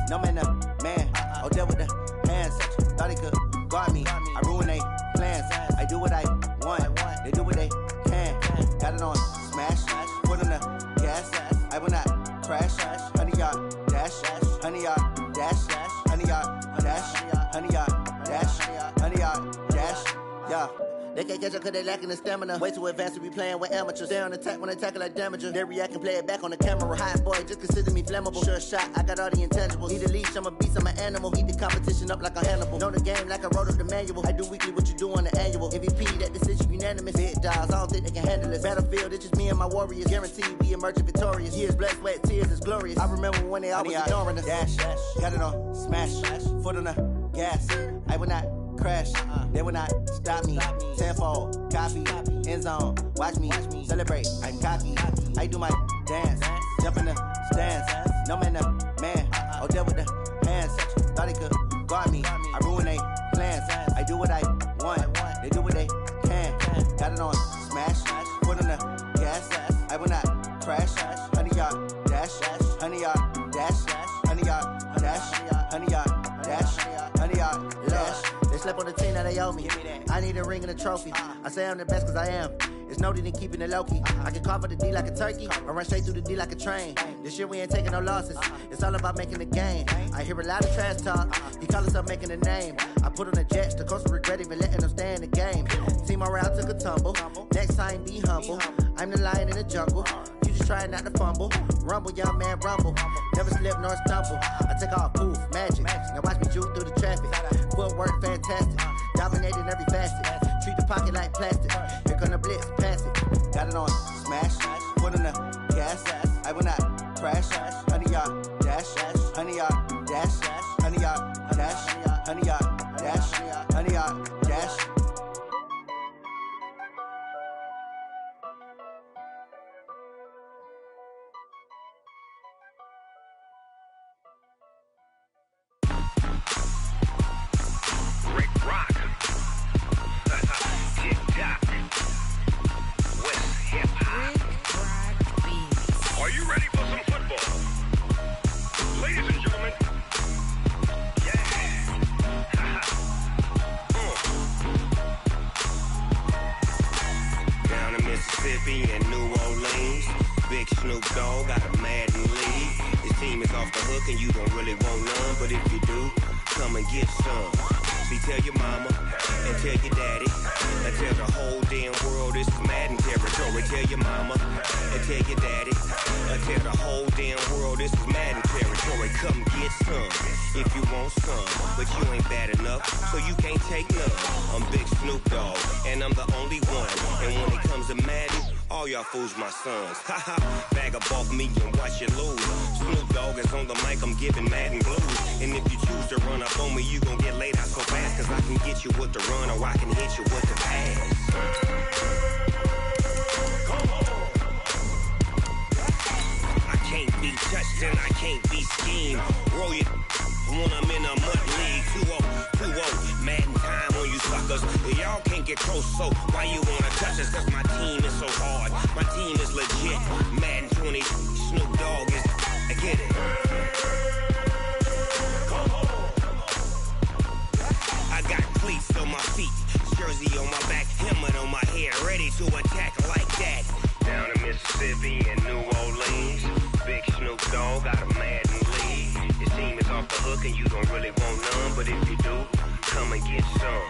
No man, man. Oh, there with the hands. Thought he could guard me. I ruin they plans. I do what I want. They do what they can. Got it on smash. Foot on the gas. I will not crash. 100 yard dash. 100 yard dash. 100 yard dash. 100 yard dash. 100 yard dash. Yeah. They can't catch up cause they lacking the stamina. Way too advanced to be playing with amateurs. Stay on attack when they tackle like damager. They react and play it back on the camera. Hot boy, just consider me flammable. Sure shot, I got all the intangibles. Need a leash, I'm a beast, I'm an animal. Eat the competition up like a Hannibal. Know the game like I wrote up the manual. I do weekly what you do on the annual. MVP, that decision unanimous. Big dials, I don't think they can handle this. Battlefield, it's just me and my warriors. Guaranteed we emerge victorious. Years, blood, sweat, tears, it's glorious. I remember when they always ignoring us. Dash, got it on smash. Foot on the gas. I will not crash. They will not stop me. Tenfold, copy, end zone. Watch me celebrate. I'm cocky. I do my dance. Jump in the stands. No man, man. Oh, there with the hands. Thought he could guard me. I ruin they plans. I do what I want. They do what they can. Got it on smash. Foot on the gas. I will not crash. 100 yard dash. 100 yard dash. 100 yard dash. 100 yard dash. 100 yard dash. They slept on the team that they owe me. I need a ring and a trophy. I say I'm the best cause I am. It's no need in keeping it low-key. I can carve up the D like a turkey or run straight through the D like a train. This year we ain't taking no losses. It's all about making the game. I hear a lot of trash talk. He call himself making a name. I put on the Jets. The coach will regret even letting them stay in the game. Team morale took a tumble. Next time be humble. I'm the lion in the jungle. You just trying not to fumble. Rumble, young man, rumble. Never slip nor stumble. I take off, poof, magic. Now watch me juke through the traffic. Footwork fantastic. Dominating every facet. Treat the pocket like plastic. Here come the blitz, pass it. Got it on smash. Foot on the gas. I will not crash. 100 yard dash. 100 yard dash. 100 yard dash. 100 yard dash. 100 yard dash. And New Orleans, Big Snoop Dogg got a Madden league. His team is off the hook and you don't really want none, but if you do, come and get some. See, tell your mama and tell your daddy and tell the whole damn world this is Madden territory. Tell your mama and tell your daddy and tell the whole damn world this is Madden territory. Come get some if you want some, but you ain't bad enough, so you can't take none. I'm Big Snoop Dogg and I'm the only one, and when it comes to Madden, all y'all fools my sons. Haha, bag up off me and watch you lose. Snoop Dogg is on the mic, I'm giving Madden blues. And if you choose to run up on me, you gon' get laid out so fast, cause I can get you with the run or I can hit you with the pass. I can't be touched and I can't be schemed. Roll it when I'm in a mud league. 2-0, Madden time on you suckers. Y'all can't get close, so why you wanna touch us? Cause my team is so hard, my team is legit. Madden 20, Snoop Dogg is, I get it. I got cleats on my feet, jersey on my back, helmet on my head, ready to attack like that. Down in Mississippi and New Orleans, Big Snoop Dogg got a Madden league. His team is off the hook and you don't really want none, but if you do, come and get some.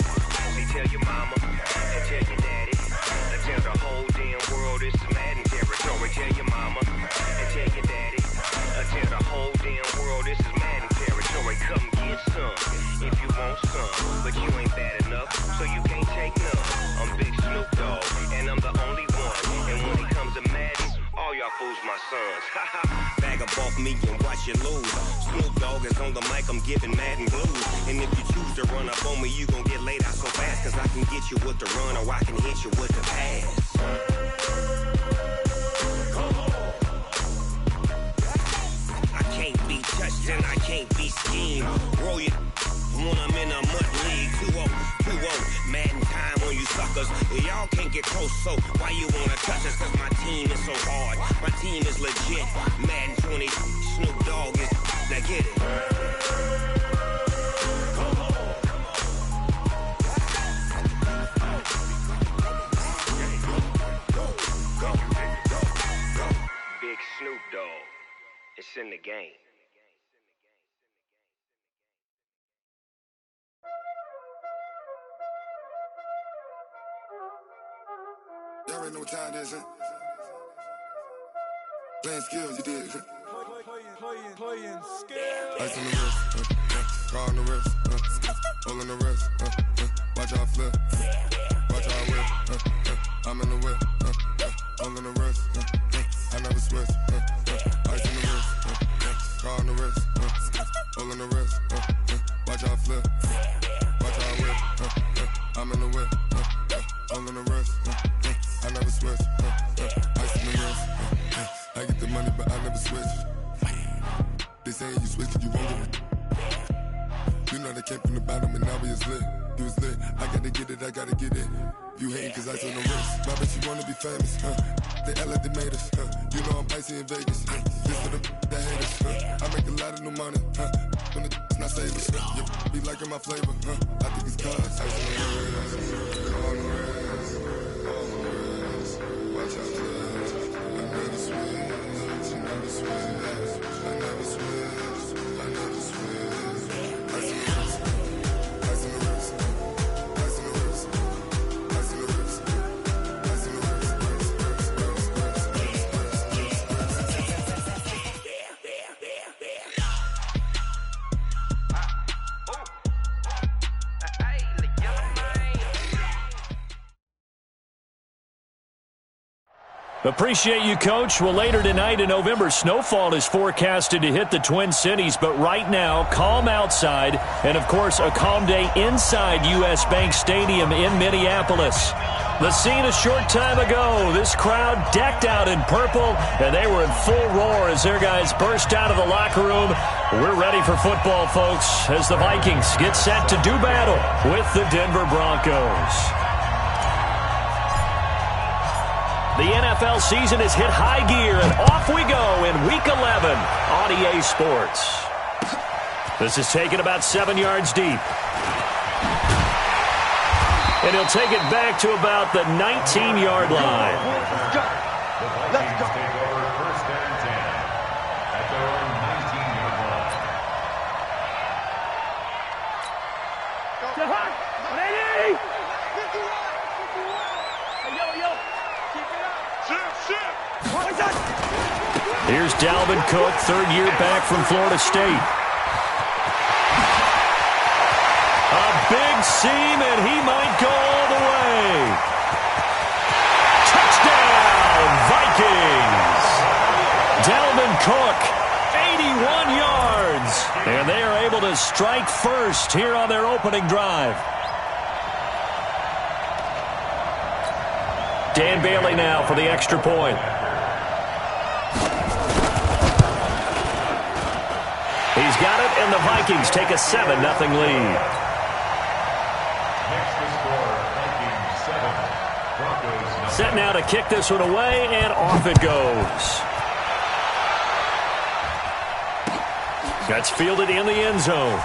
See, tell your mama and tell your daddy and tell the whole damn world this is Madden territory. Tell your mama and tell your daddy and tell the whole damn world this is Madden territory. Come get some if you want some, but you ain't bad enough, so you can't take none. I'm Big Snoop Dogg and I'm the only one, and when it comes to Madden, all y'all fools my sons. Bag up off me and watch you lose. Snoop Dogg is on the mic, I'm giving Madden blues. And if you choose to run up on me, you gon' get laid out so fast, cause I can get you with the run or I can hit you with the pass. I can't be touched and I can't be schemed. Roll it when I'm in a mud league. 2-0, Madden time on you suckers. Y'all can't get close, so why you wanna touch us? Cause my team is so hard, my team is legit. Madden 20, Snoop Dogg is, Now get it. Big Snoop Dogg. It's in the game. Y'all already know what time it is, huh? Playing skills, you did. Playing skills. Ice on the wrist, car on the wrist, hole in the wrist, watch how I flip, watch how I whip, I'm in the whip, hole in the wrist, I never switch, ice on the wrist, car on the wrist, hole in the wrist, watch how I flip, watch how I whip, I'm in the whip, hole in the wrist, I never switch, ice on the wrist, I get the money but I never switch. They saying you switch it, you won't get it. You know they came from the bottom and now we is lit. You was lit, I gotta get it, I gotta get it. You hating cause ice on the wrist. My bitch, you wanna be famous, They act like they made us, You know I'm icy in Vegas, This for the that hate us, I make a lot of new money, When the not savers, You be liking my flavor, I think it's cause ice on the wrist, on the wrist, on the wrist. Watch out, cuz I never switch, you never switch, I never switch, I never switch. Ice on the wrist, ice on the wrist, ice on the wrist, ice on the wrist, ice on the wrist, Appreciate you, Coach. Well, later tonight, a November snowfall is forecasted to hit the Twin Cities, but right now, calm outside, and, of course, a calm day inside U.S. Bank Stadium in Minneapolis. The scene a short time ago, this crowd decked out in purple, and they were in full roar as their guys burst out of the locker room. We're ready for football, folks, as the Vikings get set to do battle with the Denver Broncos. The NFL season has hit high gear, and off we go in Week 11 on EA Sports. This is taken about 7 yards deep. And he'll take it back to about the 19-yard line. Let's go. Let's go. Take over first and 10 at their own 19-yard line. Ready? Here's Dalvin Cook, third year back from Florida State. A big seam, and he might go all the way. Touchdown, Vikings! Dalvin Cook, 81 yards. And they are able to strike first here on their opening drive. Dan Bailey now for the extra point. He's got it, and the Vikings take a 7-0 lead. Next to score, Vikings 7, Broncos 9. Set now to kick this one away, and off it goes. That's fielded in the end zone.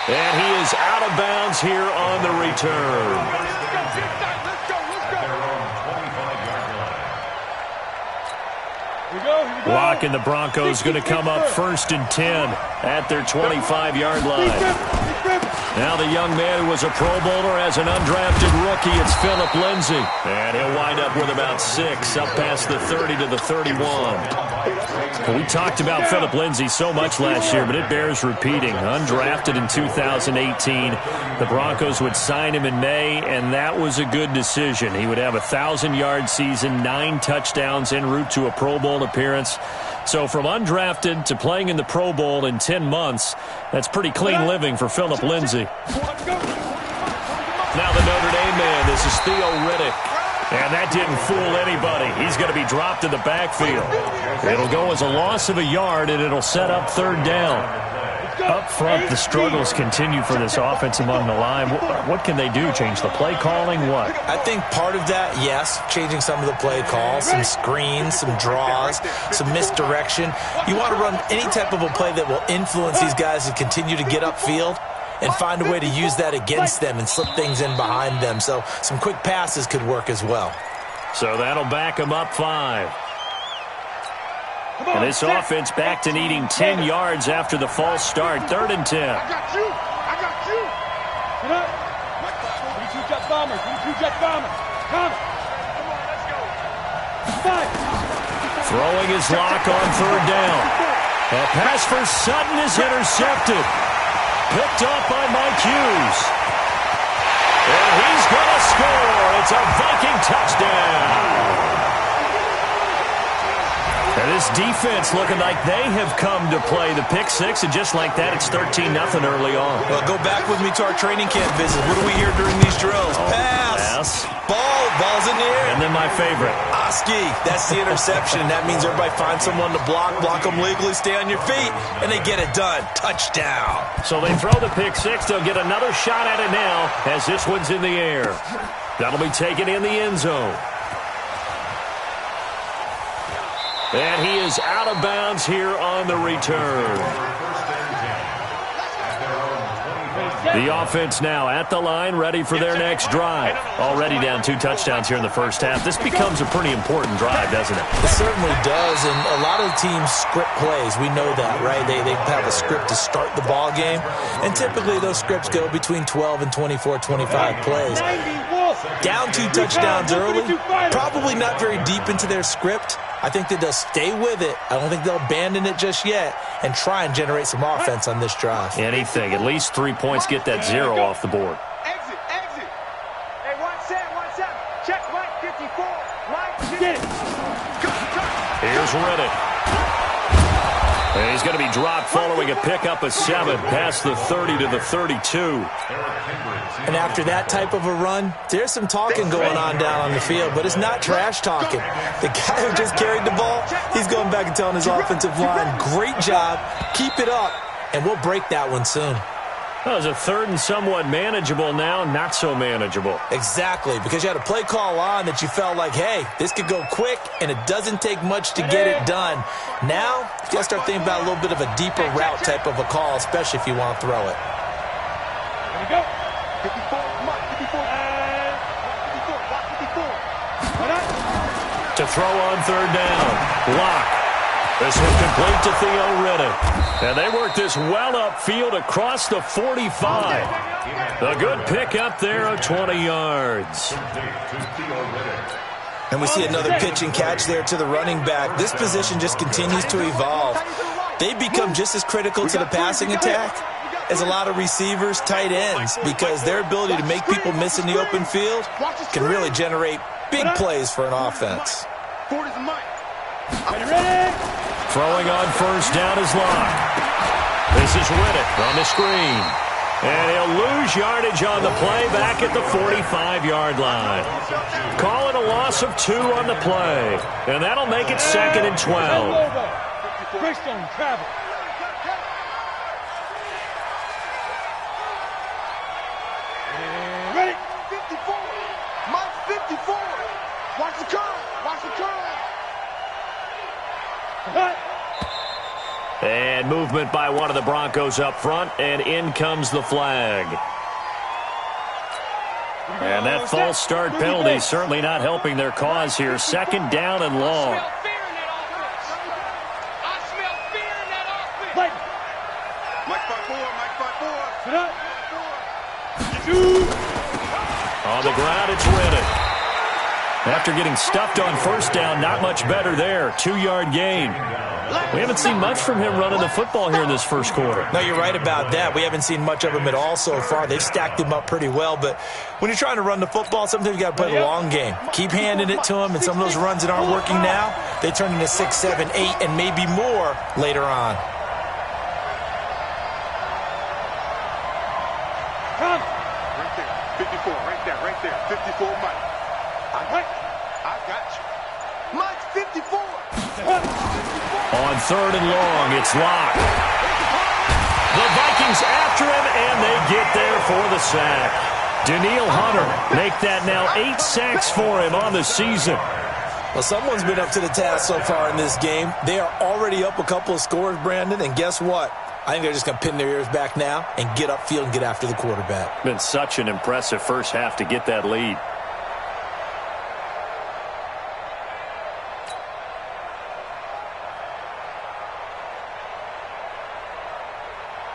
And he is out of bounds here on the return. Lock, and the Broncos going to come up first and 10 at their 25-yard line. Now the young man who was a Pro Bowler as an undrafted rookie, it's Philip Lindsay. And he'll wind up with about 6, up past the 30 to the 31. Well, we talked about Philip Lindsay so much last year, but it bears repeating. Undrafted in 2018, the Broncos would sign him in May, and that was a good decision. He would have a 1,000-yard season, 9 touchdowns en route to a Pro Bowl appearance. So from undrafted to playing in the Pro Bowl in 10 months, that's pretty clean living for Philip Lindsay. Now the Notre Dame man, this is Theo Riddick. And that didn't fool anybody. He's going to be dropped in the backfield. It'll go as a loss of a yard, and it'll set up third down. Up front, the struggles continue for this offense among the line. What can they do? Change the play calling? What? I think part of that, yes, changing some of the play calls, some screens, some draws, some misdirection. You want to run any type of a play that will influence these guys to continue to get upfield and find a way to use that against them and slip things in behind them. So some quick passes could work as well. So that'll back them up 5. And this offense back to needing 10 yards after the false start. 3rd and 10. I got you. Get up. 22 jet bombers. 22 jet bombers. Come on, let's go. 5. Throwing his lock on 3rd down. A pass for Sutton is intercepted. Picked up by Mike Hughes. And he's going to score. It's a Viking touchdown. And this defense looking like they have come to play the pick six, and just like that, it's 13-0 early on. Well, go back with me to our training camp visit. What do we hear during these drills? Pass. Ball's in the air. And then my favorite. Oski. That's the interception. That means everybody finds someone to block them legally, stay on your feet, and they get it done. Touchdown. So they throw the pick six. They'll get another shot at it now as this one's in the air. That'll be taken in the end zone. And he is out of bounds here on the return. The offense now at the line, ready for their next drive. Already down 2 touchdowns here in the first half. This becomes a pretty important drive, doesn't it? It certainly does, and a lot of teams script plays. We know that, right? They have a script to start the ball game, and typically those scripts go between 12 and 24, 25 plays. Down 2 touchdowns early, probably not very deep into their script. I think that they'll stay with it. I don't think they'll abandon it just yet and try and generate some offense on this drive. Anything. At least 3 points, get that 0 off the board. Exit. Hey, 17. Check Mike 54. Mike, get it. Here's Riddick. And he's going to be dropped following a pickup of 7 past the 30 to the 32. And after that type of a run, there's some talking going on down on the field, but it's not trash talking. The guy who just carried the ball, he's going back and telling his offensive line, great job, keep it up, and we'll break that one soon. That was a 3rd and somewhat manageable now, not so manageable. Exactly, because you had a play call on that you felt like, hey, this could go quick, and it doesn't take much to get it done. Now, you got to start thinking about a little bit of a deeper route type of a call, especially if you want to throw it. Here we go. 54, Mike, 54. 54. To throw on 3rd down. Block. This one complete to Theo Riddick. And they work this well upfield across the 45. A good pick up there of 20 yards. And we see another pitch and catch there to the running back. This position just continues to evolve. They become just as critical to the passing attack as a lot of receivers, tight ends, because their ability to make people miss in the open field can really generate big plays for an offense. Throwing on 1st down is Locke. This is Riddick on the screen. And he'll lose yardage on the play back at the 45-yard line. Call it a loss of 2 on the play. And that'll make it 2nd and 12. Greystone travel. Ready? 54. Mike 54. Watch the curve. And movement by one of the Broncos up front, and in comes the flag. And that false start penalty certainly not helping their cause here. 2nd down and long. I smell fear in that offense. Mike 54. On the ground, it's Riddick. After getting stuffed on 1st down, not much better there. 2-yard gain. We haven't seen much from him running the football here in this first quarter. No, you're right about that. We haven't seen much of him at all so far. They've stacked him up pretty well, but when you're trying to run the football, sometimes you got to play the long game. Keep handing it to him, and some of those runs that aren't working now, they turn into 6, 7, 8, and maybe more later on. Come. Right there. 54, right there. 54, Mike. I got you. Mike's 54. On 3rd and long, it's Locke. The Vikings after him, and they get there for the sack. Daniil Hunter make that now 8 sacks for him on the season. Well, someone's been up to the task so far in this game. They are already up a couple of scores, Brandon, and guess what? I think they're just going to pin their ears back now and get upfield and get after the quarterback. Been such an impressive first half to get that lead.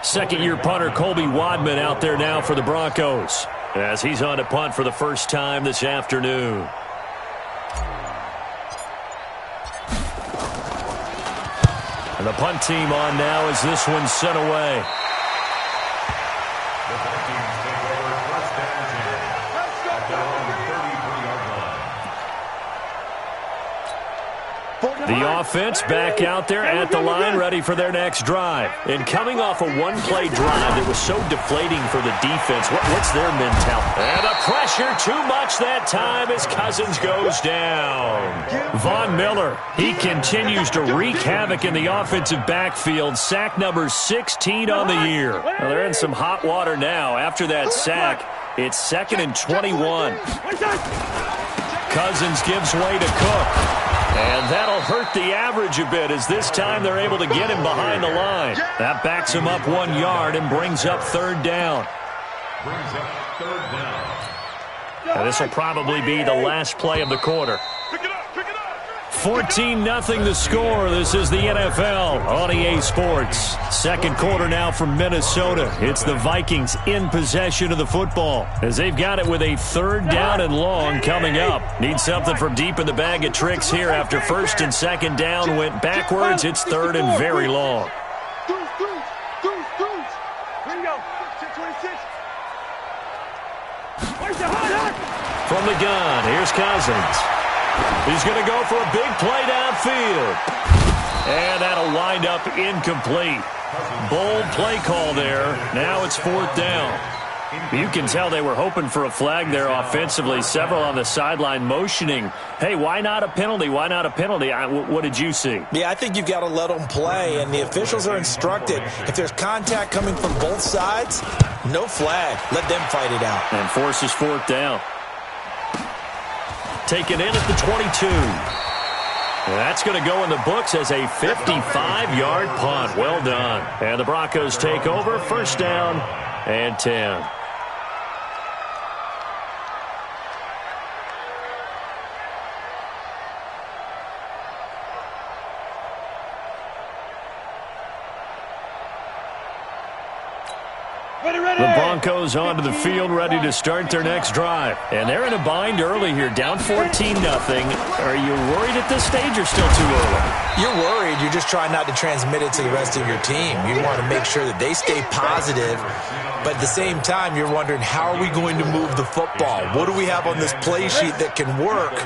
Second-year punter Colby Wadman out there now for the Broncos as he's on to punt for the first time this afternoon. And the punt team on now as this one's sent away. The Vikings take over first down 10 at their own 33-yard line. The offense back out there at the line, ready for their next drive. And coming off a one-play drive that was so deflating for the defense, what's their mentality? And the pressure too much that time as Cousins goes down. Von Miller, he continues to wreak havoc in the offensive backfield. Sack number 16 on the year. Well, they're in some hot water now. After that sack, it's 2nd and 21. Cousins gives way to Cook. And that'll hurt the average a bit as this time they're able to get him behind the line. That backs him up 1 yard and brings up 3rd down. Brings up 3rd down. And this will probably be the last play of the quarter. 14-0 the score. This is the NFL on EA Sports. Second quarter now from Minnesota. It's the Vikings in possession of the football as they've got it with a 3rd down and long coming up. Need something from deep in the bag of tricks here after 1st and 2nd down went backwards. It's 3rd and very long. From the gun, here's Cousins. He's going to go for a big play downfield. And that'll wind up incomplete. Bold play call there. Now it's 4th down. You can tell they were hoping for a flag there offensively. Several on the sideline motioning, hey, why not a penalty? Why not a penalty? What did you see? Yeah, I think you've got to let them play, and the officials are instructed. If there's contact coming from both sides, no flag. Let them fight it out. And forces 4th down. Taken in at the 22. That's going to go in the books as a 55-yard punt. Well done. And the Broncos take over. 1st down and 10. The Broncos onto the field, ready to start their next drive. And they're in a bind early here, down 14-0. Are you worried at this stage or still too early? You're worried. You're just trying not to transmit it to the rest of your team. You want to make sure that they stay positive. But at the same time, you're wondering, how are we going to move the football? What do we have on this play sheet that can work?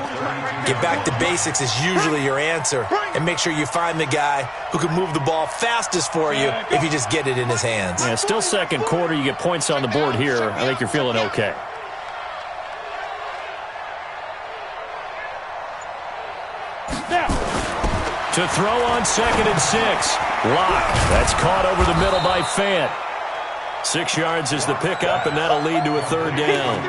Get back to basics is usually your answer. And make sure you find the guy who can move the ball fastest for you if you just get it in his hands. Yeah, still second quarter. You get points on the board here. I think you're feeling okay. To throw on 2nd and 6. Locke. That's caught over the middle by Fant. 6 yards is the pickup, and that'll lead to a 3rd down.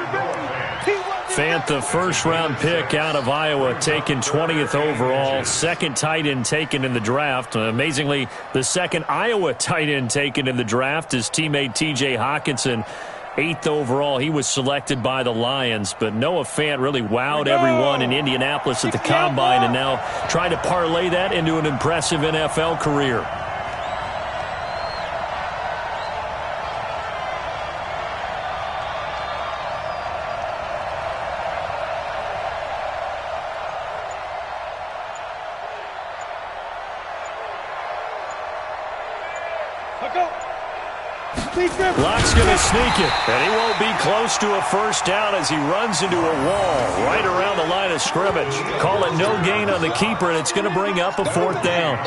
Fant, the first-round pick out of Iowa, taken 20th overall. Second tight end taken in the draft. Amazingly, the second Iowa tight end taken in the draft is teammate T.J. Hawkinson. 8th overall, he was selected by the Lions, but Noah Fant really wowed everyone in Indianapolis at the Combine and now trying to parlay that into an impressive NFL career. Locke's going to sneak it, and he won't be close to a 1st down as he runs into a wall right around the line of scrimmage. Call it no gain on the keeper, and it's going to bring up a 4th down.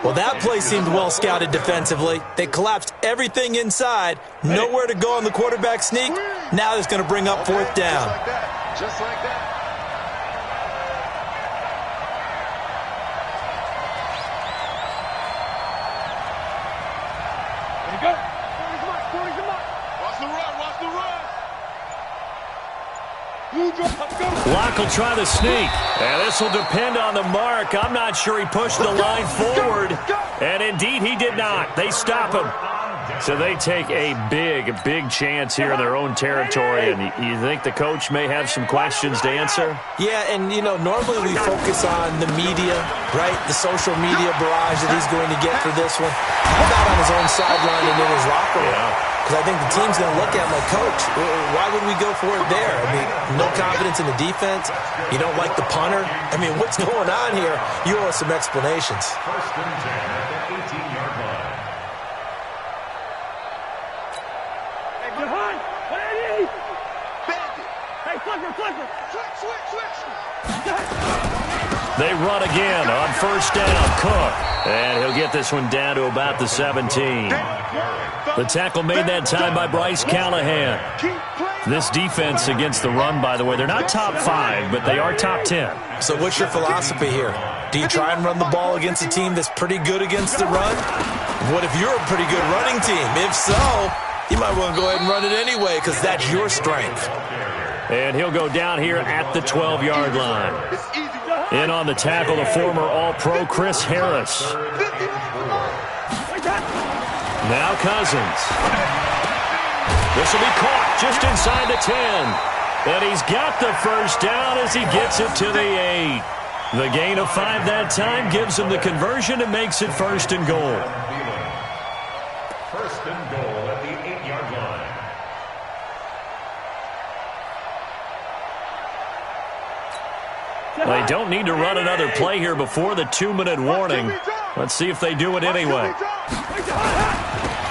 Well, that play seemed well scouted defensively. They collapsed everything inside. Nowhere to go on the quarterback sneak. Now it's going to bring up 4th down. Just like that. Locke will try the sneak. And this will depend on the mark. I'm not sure he pushed the line forward. And indeed, he did not. They stop him. So they take a big chance here in their own territory. And you think the coach may have some questions to answer? Yeah, and, you know, normally we focus on the media, right? The social media barrage that he's going to get for this one. How about on his own sideline and in his locker room? Because I think the team's going to look at him like, Coach, why would we go for it there? I mean, no confidence in the defense. You don't like the punter. I mean, what's going on here? You owe us some explanations. First and 10 at the 18-yard line. Behind! What I need? Bandit! Hey, flipper! Switch! They run again on first down. Cook. And he'll get this one down to about the 17. The tackle made that time by Bryce Callahan. This defense against the run, by the way, they're not top 5, but they are top 10. So what's your philosophy here? Do you try and run the ball against a team that's pretty good against the run? What if you're a pretty good running team? If so, you might want to go ahead and run it anyway because that's your strength. And he'll go down here at the 12-yard line. In on the tackle, the former All-Pro Chris Harris. Now Cousins. This will be caught just inside the 10. And he's got the first down as he gets it to the 8. The gain of 5 that time gives him the conversion and makes it first and goal. First and goal at the 8-yard line. They don't need to run another play here before the 2-minute warning. Let's see if they do it anyway.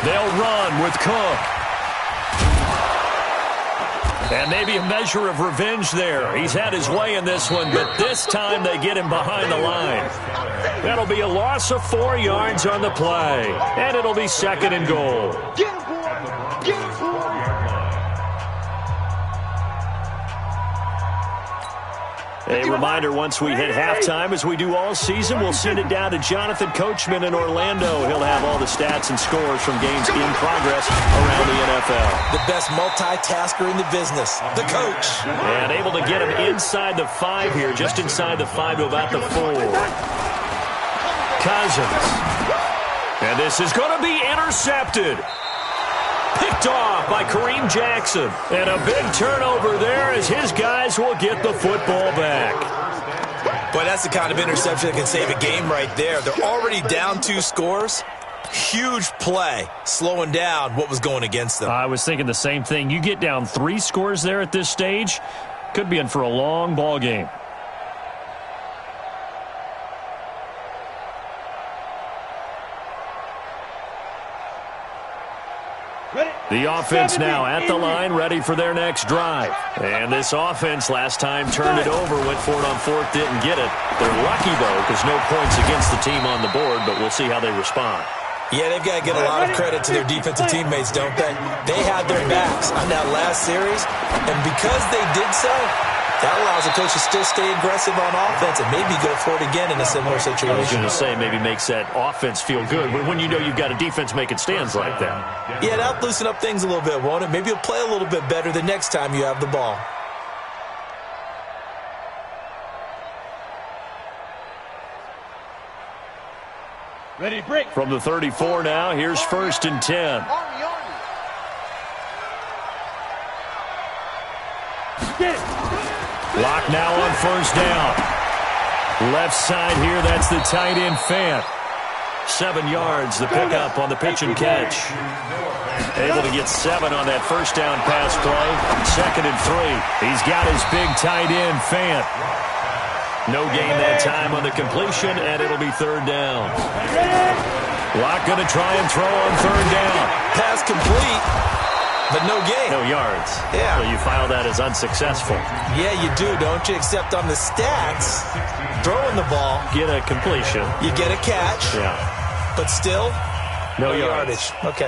They'll run with Cook. And maybe a measure of revenge there. He's had his way in this one, but this time they get him behind the line. That'll be a loss of 4 yards on the play. And it'll be second and goal. Get him, boy! Get him, boy! A reminder, once we hit halftime, as we do all season, we'll send it down to Jonathan Coachman in Orlando. He'll have all the stats and scores from games in progress around the NFL. The best multitasker in the business, the coach. And able to get him inside the 5 here, just inside the 5 to about the 4. Cousins. And this is going to be intercepted. Picked off by Kareem Jackson. And a big turnover there as his guys will get the football back. Boy, that's the kind of interception that can save a game right there. They're already down 2 scores. Huge play, slowing down what was going against them. I was thinking the same thing. You get down 3 scores there at this stage, could be in for a long ball game. The offense now at the line, ready for their next drive. And this offense last time turned it over, went for it on 4th, didn't get it. They're lucky, though, because no points against the team on the board, but we'll see how they respond. Yeah, they've got to get a lot of credit to their defensive teammates, don't they? They had their backs on that last series, and because they did so, that allows the coach to still stay aggressive on offense and maybe go for it again in a similar situation. I was going to say, maybe makes that offense feel good when you know you've got a defense making stands like that. Yeah, that'll loosen up things a little bit, won't it? Maybe you'll play a little bit better the next time you have the ball. Ready, break. From the 34 now, here's first and 10. Locke now on first down. Left side here, that's the tight end Fant. 7 yards, the pickup on the pitch and catch. Able to get 7 on that first down pass play. 2nd and 3. He's got his big tight end Fant. No gain that time on the completion, and it'll be 3rd down. Locke going to try and throw on 3rd down. Pass complete, but no gain. No yards. Yeah. So you file that as unsuccessful. Yeah, you do, don't you? Except on the stats, throwing the ball, Get a completion. you get a catch, Yeah. but still, No yardage. Okay.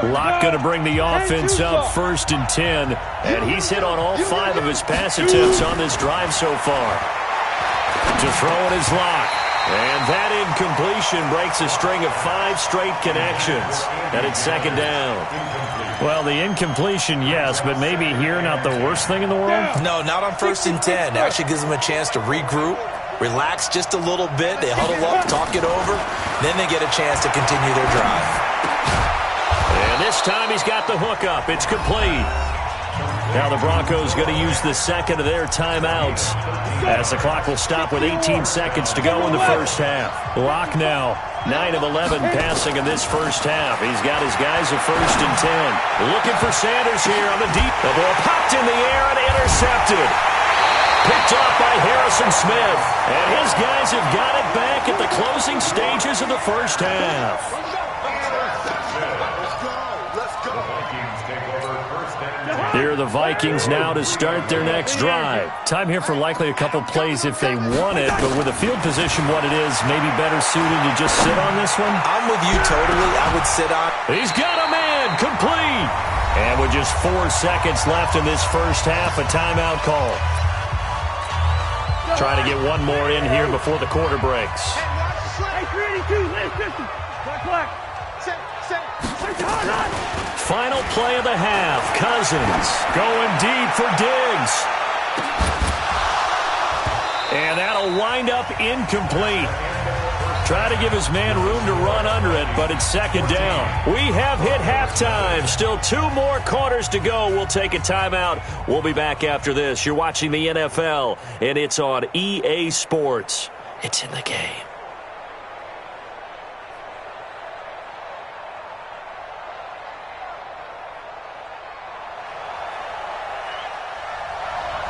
Locke going to bring the offense up 1st and 10. And he's hit on all 5 of his pass attempts on this drive so far. To throw it is Locke. And that incompletion breaks a string of 5 straight connections. And it's second down. Well, the incompletion, yes, but maybe here not the worst thing in the world? No, not on 1st and 10. Actually gives them a chance to regroup, relax just a little bit. They huddle up, talk it over. Then they get a chance to continue their drive. And this time he's got the hook up. It's complete. Now the Broncos going to use the second of their timeouts as the clock will stop with 18 seconds to go in the first half. Locke now 9 of 11 passing in this first half. He's got his guys at 1st and 10. Looking for Sanders here on the deep. The ball popped in the air and intercepted. Picked off by Harrison Smith. And his guys have got it back at the closing stages of the first half. Here are the Vikings now to start their next drive. Time here for likely a couple plays if they want it, but with the field position what it is, maybe better suited to just sit on this one? I'm with you totally. I would sit on. He's got a man, complete. And with just 4 seconds left in this first half, a timeout call. Trying to get one more in here before the quarter breaks. Hey, 382, last distance. Black. Final play of the half. Cousins going deep for Diggs. And that'll wind up incomplete. Try to give his man room to run under it, but it's second down. We have hit halftime. Still 2 more quarters to go. We'll take a timeout. We'll be back after this. You're watching the NFL, and it's on EA Sports. It's in the game.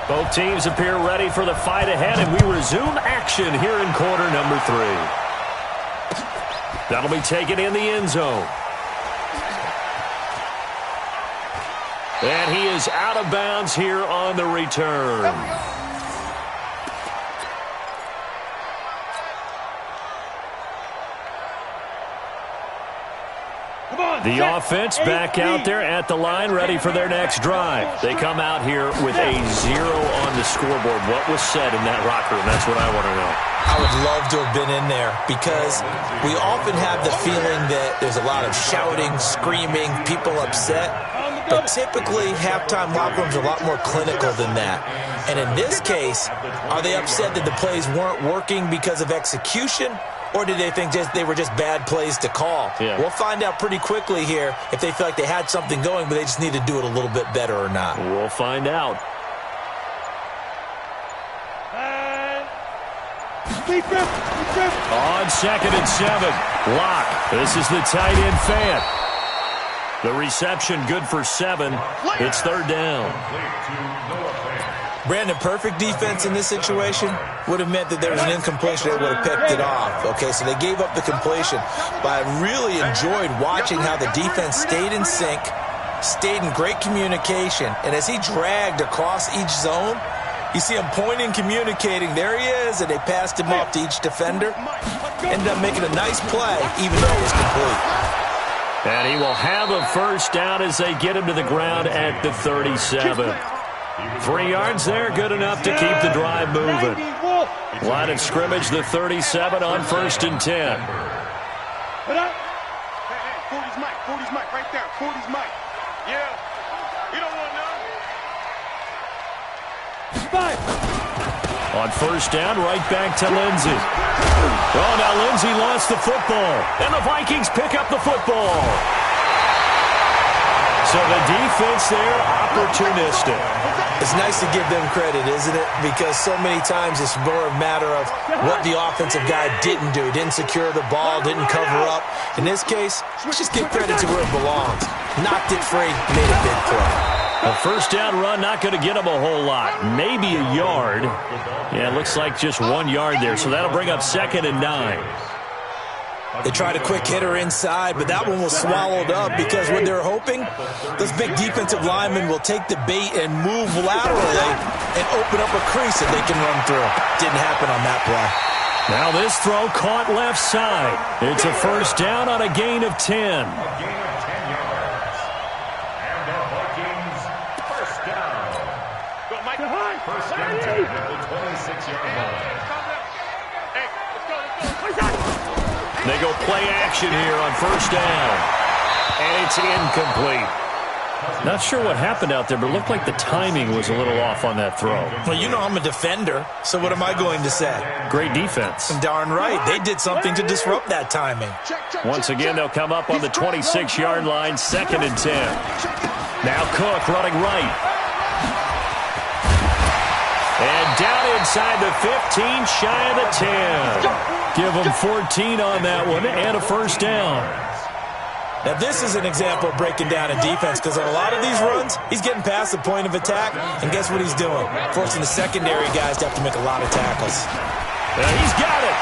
Both teams appear ready for the fight ahead, and we resume action here in quarter number 3. That'll be taken in the end zone. And he is out of bounds here on the return. The offense back out there at the line, ready for their next drive. They come out here with a 0 on the scoreboard. What was said in that locker room? That's what I want to know. I would love to have been in there because we often have the feeling that there's a lot of shouting, screaming, people upset. But typically, halftime locker rooms are a lot more clinical than that. And in this case, are they upset that the plays weren't working because of execution? Or did they think they were just bad plays to call? Yeah. We'll find out pretty quickly here if they feel like they had something going, but they just need to do it a little bit better or not. We'll find out. On 2nd and 7, Locke. This is the tight end fan. The reception good for 7. It's 3rd down. Brandon, perfect defense in this situation would have meant that there was an incompletion that would have picked it off. Okay, so they gave up the completion. But I really enjoyed watching how the defense stayed in sync, stayed in great communication, and as he dragged across each zone, you see him pointing, communicating. There he is, and they passed him off to each defender. Ended up making a nice play, even though it was complete. And he will have a first down as they get him to the ground at the 37. 3 yards there, good enough to keep the drive moving. Line of scrimmage, the 37 on 1st and 10. Hey, 40's Mike, right there. 40's Mike. Yeah. You don't want none. On 1st down, right back to Lindsey. Oh, now Lindsey lost the football. And the Vikings pick up the football. So the defense there, opportunistic. It's nice to give them credit, isn't it? Because so many times it's more a matter of what the offensive guy didn't do. Didn't secure the ball, didn't cover up. In this case, let's just give credit to where it belongs. Knocked it free, made a big play. A first down run, not going to get him a whole lot. Maybe a yard. Yeah, it looks like just 1 yard there. So that'll bring up 2nd and 9. They tried a quick hitter inside, but that one was swallowed up because what they're hoping, those big defensive linemen will take the bait and move laterally and open up a crease that they can run through. Didn't happen on that play. Now this throw caught left side. It's a first down on a gain of 10. A gain of 10 yards. And the Vikings first down. First and 10 at the 26-yard line. They go play action here on first down. And it's incomplete. Not sure what happened out there, but it looked like the timing was a little off on that throw. Well, you know I'm a defender, so what am I going to say? Great defense. Darn right. They did something to disrupt that timing. Once again, they'll come up on the 26-yard line, 2nd and 10. Now Cook running right. And down inside the 15, shy of the 10. Give them 14 on that one and a first down. Now, this is an example of breaking down a defense because on a lot of these runs, he's getting past the point of attack, and guess what he's doing? Forcing the secondary guys to have to make a lot of tackles. He's got it,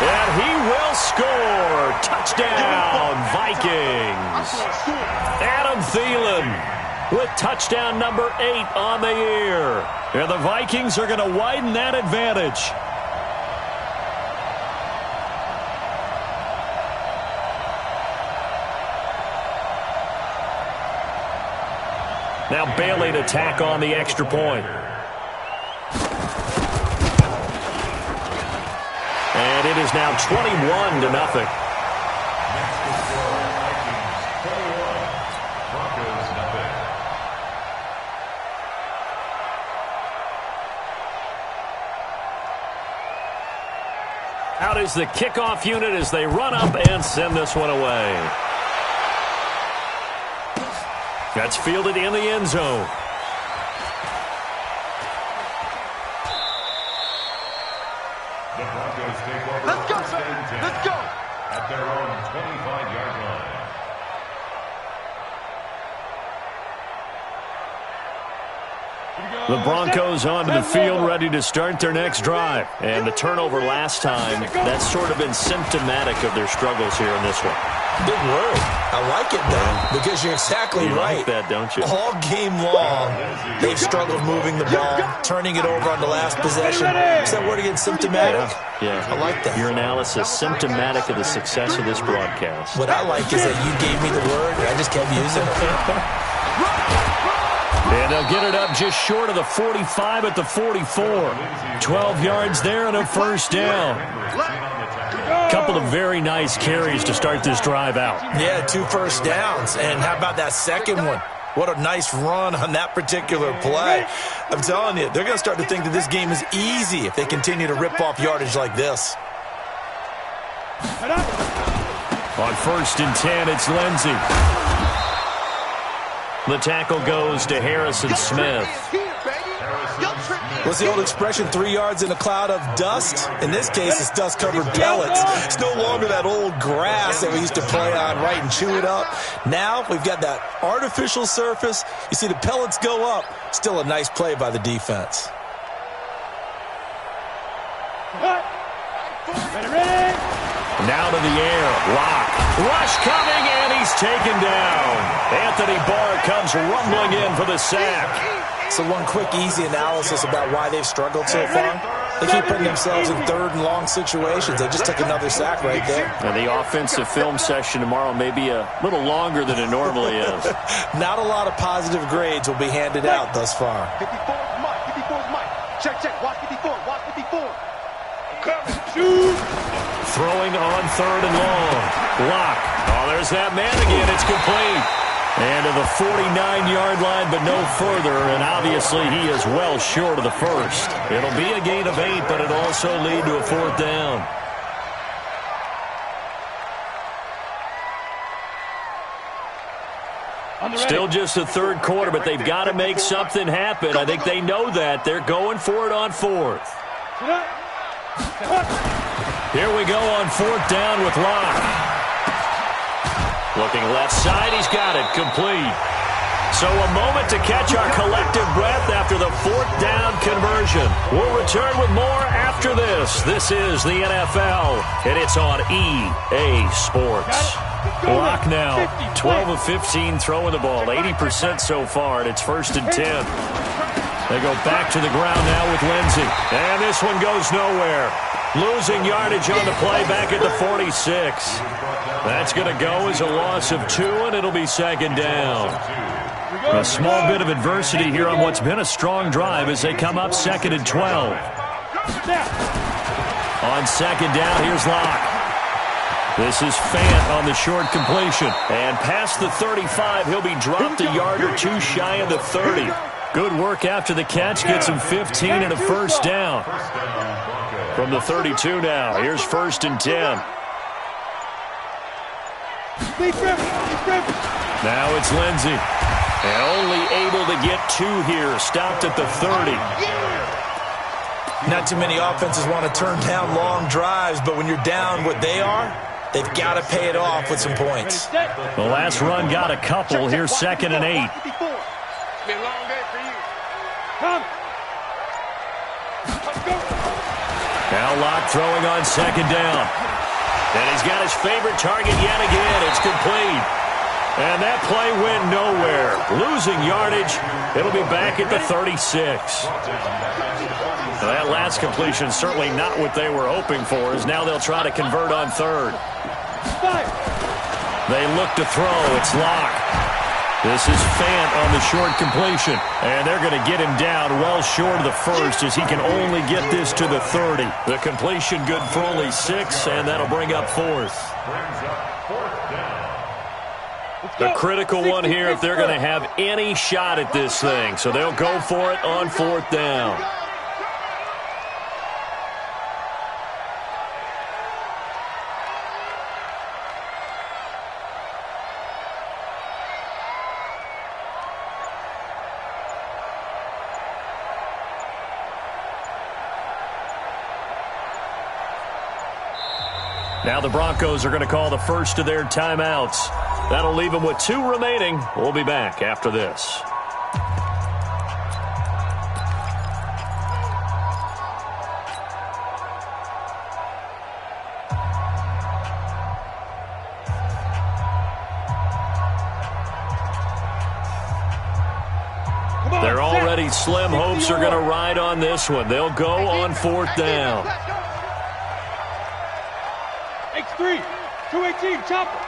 and he will score. Touchdown, Vikings. Adam Thielen with touchdown number 8 on the year. And the Vikings are going to widen that advantage. Now Bailey to tack on the extra point. And it is now 21-0. Out is the kickoff unit as they run up and send this one away. That's fielded in the end zone. The Broncos take over. Let's go, let's go. At their own 25-yard line. The Broncos onto the field, ready to start their next drive. And the turnover last time, that's sort of been symptomatic of their struggles here in this one. Big word. I like it, though, because you're exactly right. Like that, don't you? All game long, they've struggled moving the ball, turning it over on the last possession. Is that word again, symptomatic? Yeah. I like that. Your analysis, symptomatic of the success of this broadcast. What I like is that you gave me the word, and I just kept using it. And they'll get it up just short of the 45 at the 44. 12 yards there and a first down. Couple of very nice carries to start this drive out. Yeah, 2 first downs. And how about that second one? What a nice run on that particular play. I'm telling you, they're going to start to think that this game is easy if they continue to rip off yardage like this. On 1st and 10, it's Lindsey. The tackle goes to Harrison Smith. What's the old expression, 3 yards in a cloud of dust? In this case, it's dust-covered pellets. It's no longer that old grass that we used to play on, right, and chew it up. Now we've got that artificial surface. You see the pellets go up. Still a nice play by the defense. Now to the air. Lock. Rush coming, and he's taken down. Anthony Barr comes rumbling in for the sack. So one quick, easy analysis about why they've struggled so far. They keep putting themselves in 3rd and long situations. They just took another sack right there. And the offensive film session tomorrow may be a little longer than it normally is. Not a lot of positive grades will be handed out thus far. 54 is Mike. 54 is Mike. Check, check. Watch 54. Watch 54. Coming. Shoot. Throwing on 3rd and long. Lock. Oh, there's that man again. It's complete. And to the 49-yard line, but no further. And obviously, he is well short of the first. It'll be a gain of 8, but it'll also lead to a 4th down. Still just the 3rd quarter, but they've got to make something happen. I think they know that. They're going for it on 4th. Here we go on 4th down with Locke. Looking left side, he's got it, complete. So a moment to catch our collective breath after the 4th down conversion. We'll return with more after this. This is the NFL, and it's on EA Sports. Lock now, 12 of 15 throwing the ball, 80% so far, and it's 1st and 10. They go back to the ground now with Lindsey, and this one goes nowhere. Losing yardage on the play back at the 46. That's going to go as a loss of 2, and it'll be 2nd down. A small bit of adversity here on what's been a strong drive as they come up 2nd and 12. On second down, here's Locke. This is Fant on the short completion. And past the 35, he'll be dropped a yard or two shy of the 30. Good work after the catch. Gets him 15 and a first down. From the 32 now, here's 1st and 10. Now it's Lindsey. And only able to get 2 here. Stopped at the 30. Not too many offenses want to turn down long drives, but when you're down what they are, they've got to pay it off with some points. The last run got a couple. Here's 2nd and 8. Been a long day for you. Come. Let's go. Now Locke throwing on 2nd down. And he's got his favorite target yet again. It's complete. And that play went nowhere. Losing yardage. It'll be back at the 36. Now that last completion certainly not what they were hoping for, as now they'll try to convert on 3rd. They look to throw. It's Locke. This is Fant on the short completion. And they're going to get him down well short of the 1st, as he can only get this to the 30. The completion good for only 6, and that'll bring up 4th. The critical one here if they're going to have any shot at this thing. So they'll go for it on 4th down. Now the Broncos are going to call the first of their timeouts. That'll leave them with 2 remaining. We'll be back after this. They're already slim hopes are going to ride on this one. They'll go on 4th down. X3, 218, chopper.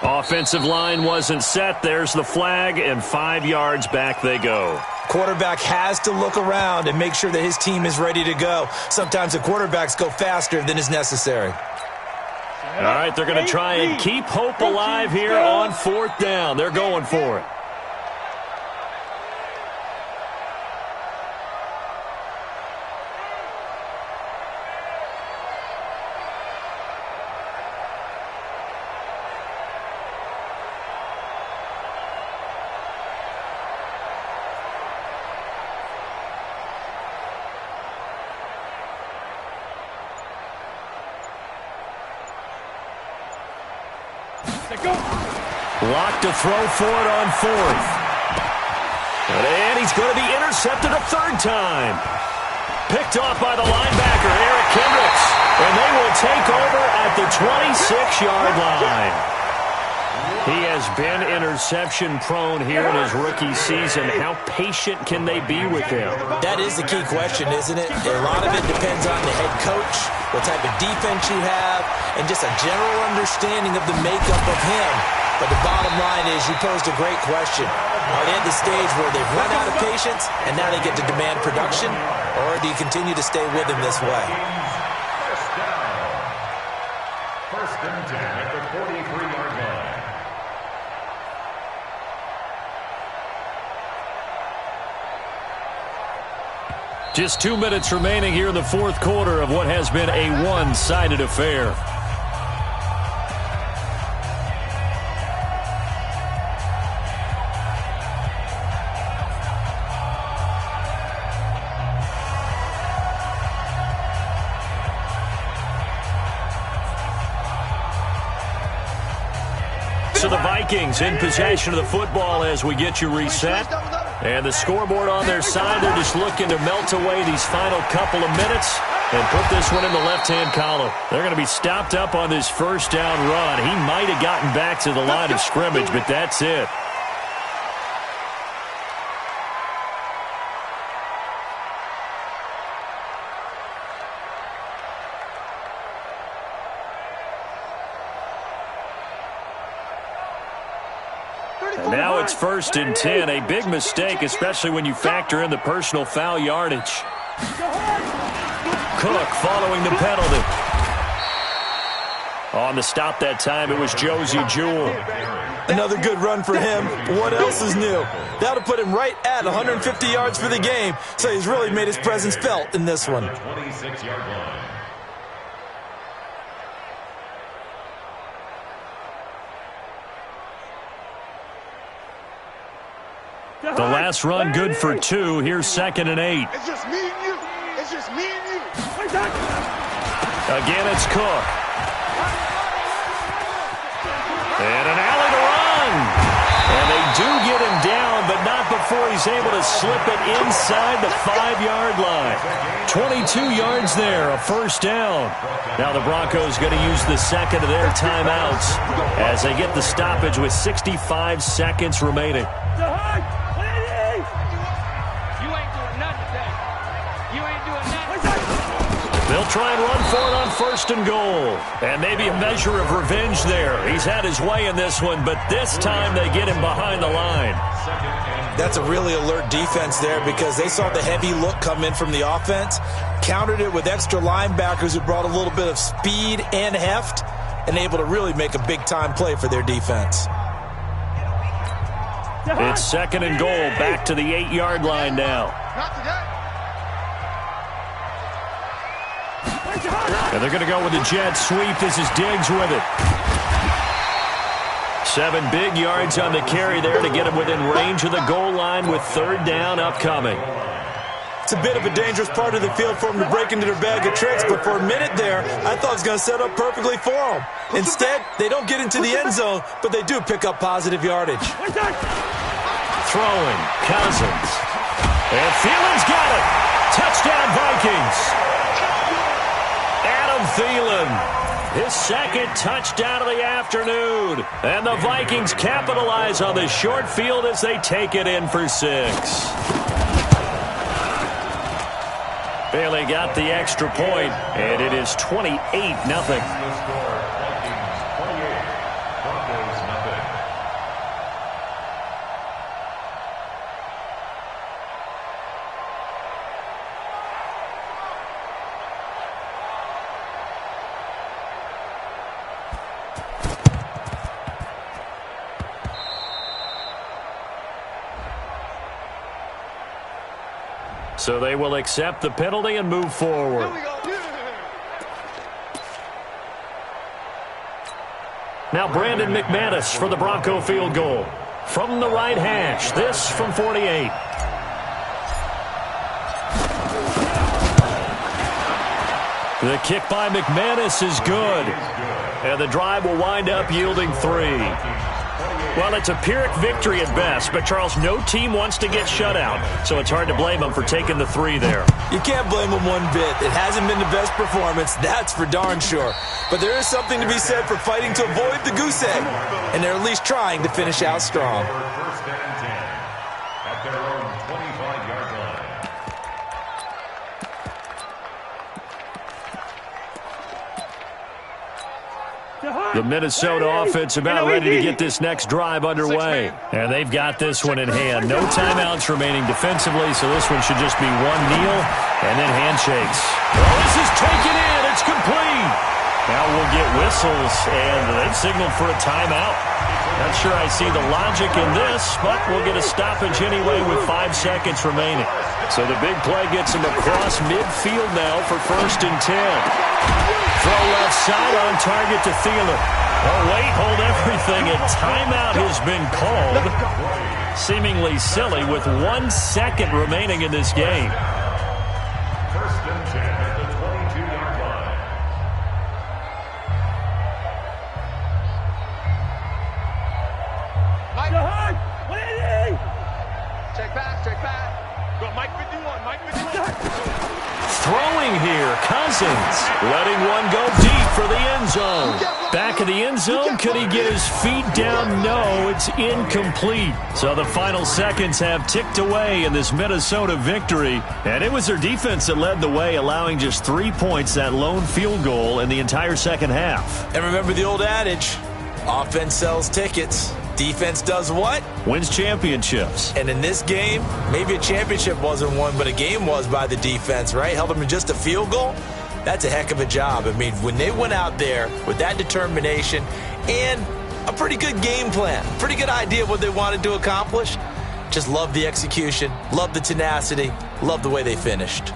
Offensive line wasn't set. There's the flag, and 5 yards back they go. Quarterback has to look around and make sure that his team is ready to go. Sometimes the quarterbacks go faster than is necessary. All right, they're going to try and keep hope alive here on 4th down. They're going for it. Locke to throw for it on 4th. And he's going to be intercepted a 3rd time. Picked off by the linebacker, Eric Kendricks. And they will take over at the 26-yard line. He has been interception-prone here in his rookie season. How patient can they be with him? That is the key question, isn't it? A lot of it depends on the head coach, what type of defense you have, and just a general understanding of the makeup of him. But the bottom line is you posed a great question. Are they at the stage where they've run out of patience and now they get to demand production? Or do you continue to stay with him this way? First and 10 at the 43-yard line. Just 2 minutes remaining here in the 4th quarter of what has been a one-sided affair. So the Vikings in possession of the football as we get you reset. And the scoreboard on their side, they're just looking to melt away these final couple of minutes and put this one in the left-hand column. They're going to be stopped up on this 1st down run. He might have gotten back to the line of scrimmage, but that's it. Now it's 1st and 10. A big mistake, especially when you factor in the personal foul yardage. Cook following the penalty. On the stop that time, it was Josie Jewell. Another good run for him. What else is new? That'll put him right at 150 yards for the game, so he's really made his presence felt in this one. 26-yard line. The last run good for 2. Here's 2nd and 8. It's just me and you. It's just me and you. Again, it's Cook. And an alley to run. And they do get him down, but not before he's able to slip it inside the 5-yard line. 22 yards there, a 1st down. Now the Broncos going to use the second of their timeouts as they get the stoppage with 65 seconds remaining. They'll try and run for it on 1st and goal. And maybe a measure of revenge there. He's had his way in this one, but this time they get him behind the line. That's a really alert defense there because they saw the heavy look come in from the offense, countered it with extra linebackers who brought a little bit of speed and heft, and able to really make a big-time play for their defense. It's 2nd and goal, back to the 8-yard line now. Not today. And they're going to go with the jet sweep. This is Diggs with it. 7 big yards on the carry there to get him within range of the goal line with 3rd down upcoming. It's a bit of a dangerous part of the field for him to break into their bag of tricks, but for a minute there, I thought it was going to set up perfectly for him. Instead, they don't get into the end zone, but they do pick up positive yardage. Throwing, Cousins. And Thielen's got it. Touchdown, Vikings. Thielen, his 2nd touchdown of the afternoon. And the Vikings capitalize on the short field as they take it in for 6. Bailey got the extra point, and it is 28-0. So they will accept the penalty and move forward. Now Brandon McManus for the Bronco field goal. From the right hash, this from 48. The kick by McManus is good. And the drive will wind up yielding 3. Well, it's a Pyrrhic victory at best, but, Charles, no team wants to get shut out, so it's hard to blame them for taking the 3 there. You can't blame them one bit. It hasn't been the best performance, that's for darn sure. But there is something to be said for fighting to avoid the goose egg, and they're at least trying to finish out strong. 1st and 10 at their own 25-yard line. The Minnesota offense about ready to get this next drive underway. And they've got this one in hand. No timeouts remaining defensively, so this one should just be one kneel and then handshakes. Oh, this is taken in. It's complete. Now we'll get whistles, and they've signaled for a timeout. Not sure I see the logic in this, but we'll get a stoppage anyway with 5 seconds remaining. So the big play gets him across midfield now for 1st and 10. Throw left side on target to Thielen. Oh, wait, hold everything. A timeout has been called. Seemingly silly with 1 second remaining in this game. 1st and 10 at the 22-yard line. Check back. Go, Mike 51, Mike 51. Throwing here, Cousins letting one go deep for the end zone. Back of the end zone, could he get his feet down? No, it's incomplete. So the final seconds have ticked away in this Minnesota victory. And it was their defense that led the way, allowing just 3 points, that lone field goal in the entire second half. And remember the old adage, offense sells tickets. Defense does what? Wins championships. And in this game, maybe a championship wasn't won, but a game was by the defense, right? Held them in just a field goal. That's a heck of a job. I mean, when they went out there with that determination and a pretty good game plan, pretty good idea of what they wanted to accomplish, just love the execution, love the tenacity, love the way they finished.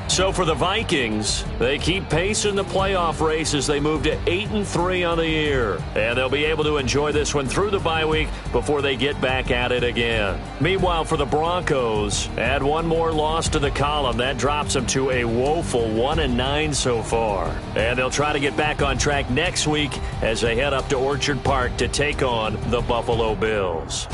So for the Vikings, they keep pace in the playoff race as they move to 8-3 on the year. And they'll be able to enjoy this one through the bye week before they get back at it again. Meanwhile, for the Broncos, add one more loss to the column. That drops them to a woeful 1-9 so far. And they'll try to get back on track next week as they head up to Orchard Park to take on the Buffalo Bills.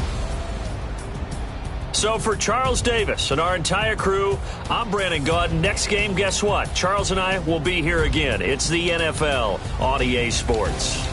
So for Charles Davis and our entire crew, I'm Brandon Gaudin. Next game, guess what? Charles and I will be here again. It's the NFL on EA Sports.